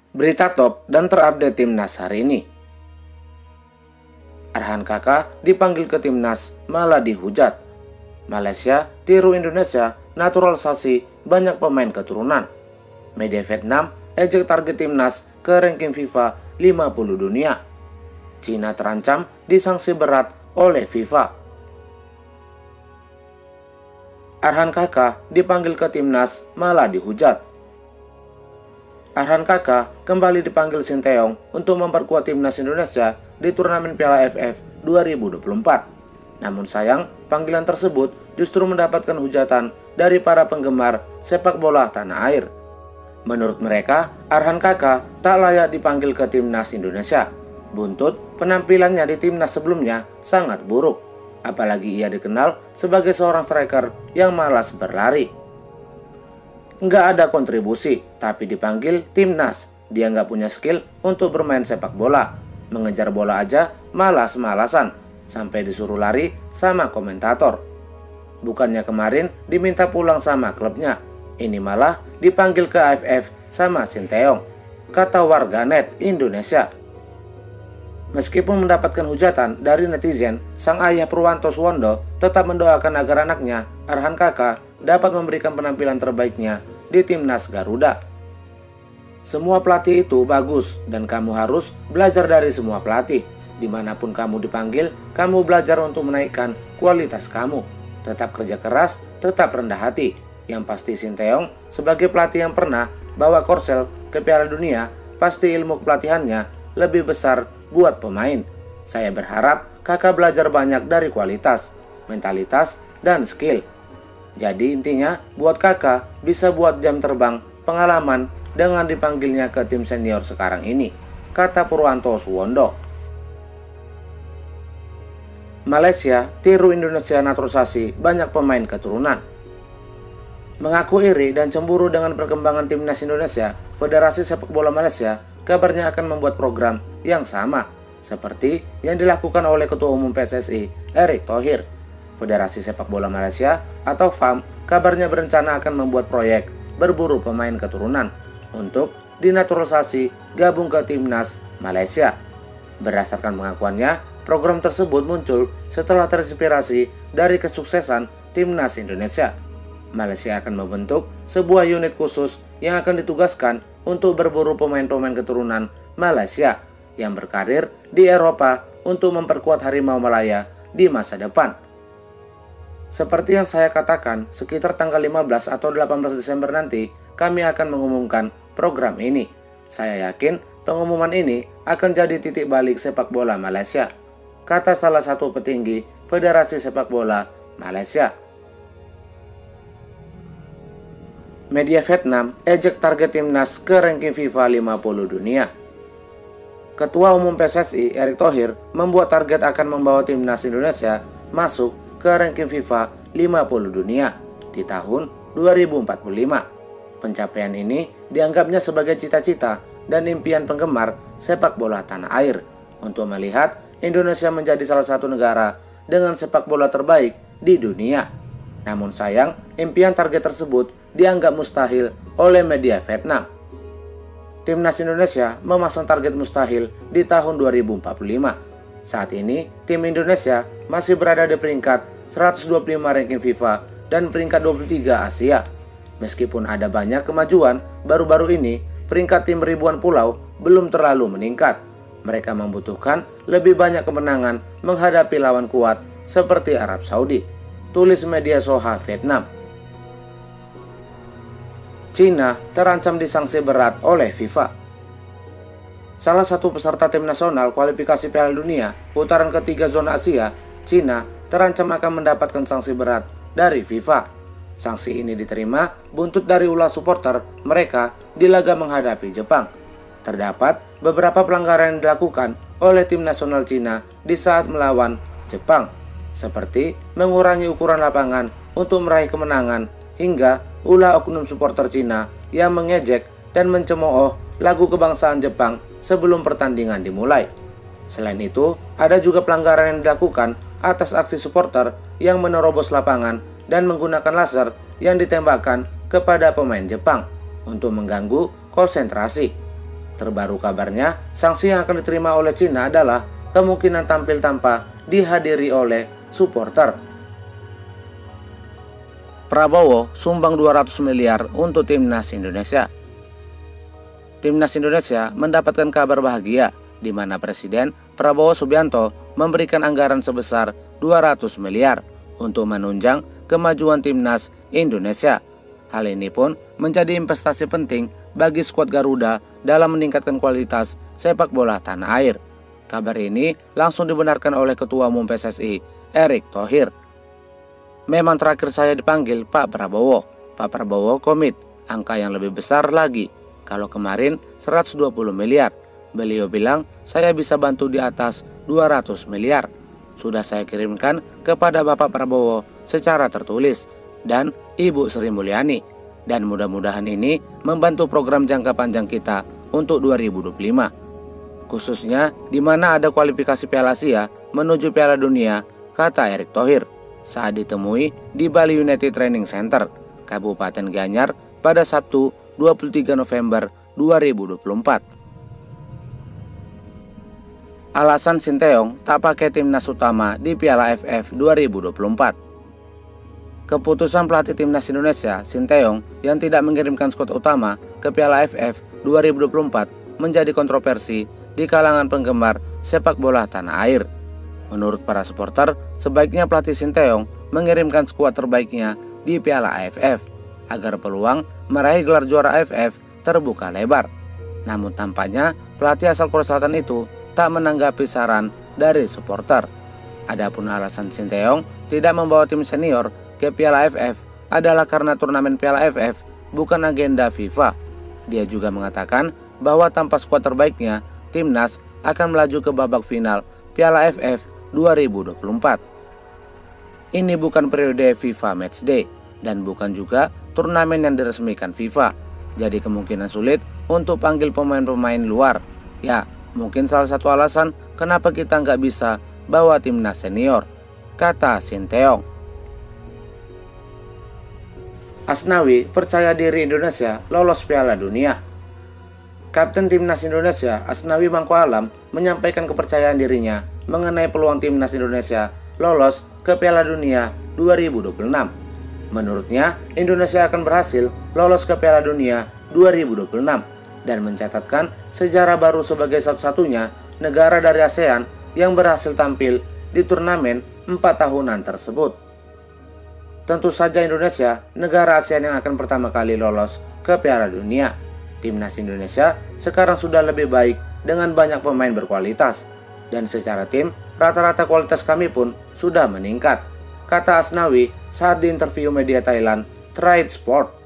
Berita top dan terupdate timnas hari ini. Arhan Kakak dipanggil ke timnas malah dihujat. Malaysia tiru Indonesia naturalisasi banyak pemain keturunan. Media Vietnam ejek target timnas ke ranking FIFA 50 dunia. Cina terancam disanksi berat oleh FIFA. Arhan Kakak dipanggil ke timnas malah dihujat. Arhan Kakak kembali dipanggil Sinteyong untuk memperkuat timnas Indonesia di turnamen Piala AFF 2024. Namun sayang, panggilan tersebut justru mendapatkan hujatan dari para penggemar sepak bola tanah air. Menurut mereka, Arhan Kakak tak layak dipanggil ke timnas Indonesia. Buntut penampilannya di timnas sebelumnya sangat buruk, apalagi ia dikenal sebagai seorang striker yang malas berlari. Nggak ada kontribusi, tapi dipanggil timnas. Dia nggak punya skill untuk bermain sepak bola. Mengejar bola aja malas-malasan, sampai disuruh lari sama komentator. Bukannya kemarin diminta pulang sama klubnya, ini malah dipanggil ke AFF sama Sinteyong, kata warganet Indonesia. Meskipun mendapatkan hujatan dari netizen, sang ayah Purwanto Suwondo tetap mendoakan agar anaknya, Arhan Kakak, dapat memberikan penampilan terbaiknya di timnas Garuda. Semua pelatih itu bagus dan kamu harus belajar dari semua pelatih. Dimanapun kamu dipanggil, kamu belajar untuk menaikkan kualitas kamu. Tetap kerja keras, tetap rendah hati. Yang pasti Sinteyong sebagai pelatih yang pernah bawa Korsel ke Piala Dunia, pasti ilmu pelatihannya lebih besar buat pemain. Saya berharap Kakak belajar banyak dari kualitas, mentalitas, dan skill. Jadi intinya buat Kakak bisa buat jam terbang pengalaman dengan dipanggilnya ke tim senior sekarang ini, kata Purwanto Suwondo. Malaysia tiru Indonesia naturalisasi banyak pemain keturunan. Mengaku iri dan cemburu dengan perkembangan timnas Indonesia, Federasi Sepak Bola Malaysia kabarnya akan membuat program yang sama seperti yang dilakukan oleh Ketua Umum PSSI Erick Thohir. Federasi Sepak Bola Malaysia atau FAM kabarnya berencana akan membuat proyek berburu pemain keturunan untuk dinaturalisasi gabung ke timnas Malaysia. Berdasarkan pengakuannya, program tersebut muncul setelah terinspirasi dari kesuksesan timnas Indonesia. Malaysia akan membentuk sebuah unit khusus yang akan ditugaskan untuk berburu pemain-pemain keturunan Malaysia yang berkarir di Eropa untuk memperkuat Harimau Malaya di masa depan. Seperti yang saya katakan, sekitar tanggal 15 atau 18 Desember nanti kami akan mengumumkan program ini. Saya yakin pengumuman ini akan jadi titik balik sepak bola Malaysia, kata salah satu petinggi Federasi Sepak Bola Malaysia. Media Vietnam ejek target timnas ke ranking FIFA 50 dunia. Ketua Umum PSSI Erick Thohir membuat target akan membawa timnas Indonesia masuk ke ranking FIFA 50 dunia di tahun 2045. Pencapaian ini dianggapnya sebagai cita-cita dan impian penggemar sepak bola tanah air untuk melihat Indonesia menjadi salah satu negara dengan sepak bola terbaik di dunia. Namun sayang, impian target tersebut dianggap mustahil oleh media Vietnam. Timnas Indonesia memasang target mustahil di tahun 2045. Saat ini, tim Indonesia masih berada di peringkat 125 ranking FIFA dan peringkat 23 Asia. Meskipun ada banyak kemajuan, baru-baru ini peringkat tim ribuan pulau belum terlalu meningkat. Mereka membutuhkan lebih banyak kemenangan menghadapi lawan kuat seperti Arab Saudi, tulis media Soha Vietnam. Cina terancam disanksi berat oleh FIFA. Salah satu peserta tim nasional kualifikasi Piala Dunia putaran ketiga zona Asia, Cina terancam akan mendapatkan sanksi berat dari FIFA. Sanksi ini diterima buntut dari ulah supporter mereka di laga menghadapi Jepang. Terdapat beberapa pelanggaran yang dilakukan oleh tim nasional Cina di saat melawan Jepang, seperti mengurangi ukuran lapangan untuk meraih kemenangan hingga ulah oknum supporter Cina yang mengejek dan mencemooh lagu kebangsaan Jepang sebelum pertandingan dimulai. Selain itu, ada juga pelanggaran yang dilakukan atas aksi supporter yang menerobos lapangan dan menggunakan laser yang ditembakkan kepada pemain Jepang untuk mengganggu konsentrasi. Terbaru kabarnya, sanksi yang akan diterima oleh Cina adalah kemungkinan tampil tanpa dihadiri oleh supporter. Prabowo sumbang 200 miliar untuk timnas Indonesia. Timnas Indonesia mendapatkan kabar bahagia di mana Presiden Prabowo Subianto memberikan anggaran sebesar 200 miliar untuk menunjang kemajuan timnas Indonesia. Hal ini pun menjadi investasi penting bagi skuad Garuda dalam meningkatkan kualitas sepak bola tanah air. Kabar ini langsung dibenarkan oleh Ketua Umum PSSI, Erick Thohir. Memang terakhir saya dipanggil Pak Prabowo. Pak Prabowo komit angka yang lebih besar lagi. Kalau kemarin 120 miliar, beliau bilang saya bisa bantu di atas 200 miliar. Sudah saya kirimkan kepada Bapak Prabowo secara tertulis dan Ibu Sri Mulyani, dan mudah-mudahan ini membantu program jangka panjang kita untuk 2025, khususnya di mana ada kualifikasi Piala Asia menuju Piala Dunia, kata Erick Thohir saat ditemui di Bali United Training Center, Kabupaten Gianyar pada Sabtu 23 November 2024. Alasan Sinteyong tak pakai timnas utama di Piala AFF 2024. Keputusan pelatih timnas Indonesia, Sinteyong, yang tidak mengirimkan skuad utama ke Piala AFF 2024 menjadi kontroversi di kalangan penggemar sepak bola tanah air. Menurut para supporter, sebaiknya pelatih Sinteyong mengirimkan skuad terbaiknya di Piala AFF agar peluang meraih gelar juara AFF terbuka lebar. Namun tampaknya pelatih asal Korea Selatan itu tak menanggapi saran dari supporter. Adapun alasan Sinteyong tidak membawa tim senior ke Piala AFF adalah karena turnamen Piala AFF bukan agenda FIFA. Dia juga mengatakan bahwa tanpa skuad terbaiknya, timnas akan melaju ke babak final Piala AFF 2024. Ini bukan periode FIFA Matchday dan bukan juga turnamen yang diresmikan FIFA. Jadi kemungkinan sulit untuk panggil pemain-pemain luar. Ya, mungkin salah satu alasan kenapa kita nggak bisa bawa timnas senior, kata Sinteyong. Asnawi percaya diri Indonesia lolos Piala Dunia. Kapten Timnas Indonesia Asnawi Mangko Alam menyampaikan kepercayaan dirinya mengenai peluang Timnas Indonesia lolos ke Piala Dunia 2026. Menurutnya, Indonesia akan berhasil lolos ke Piala Dunia 2026 dan mencatatkan sejarah baru sebagai satu-satunya negara dari ASEAN yang berhasil tampil di turnamen 4 tahunan tersebut. Tentu saja Indonesia, negara ASEAN yang akan pertama kali lolos ke Piala Dunia. Timnas Indonesia sekarang sudah lebih baik dengan banyak pemain berkualitas. Dan secara tim, rata-rata kualitas kami pun sudah meningkat, kata Asnawi saat diinterview media Thailand Trade Sport.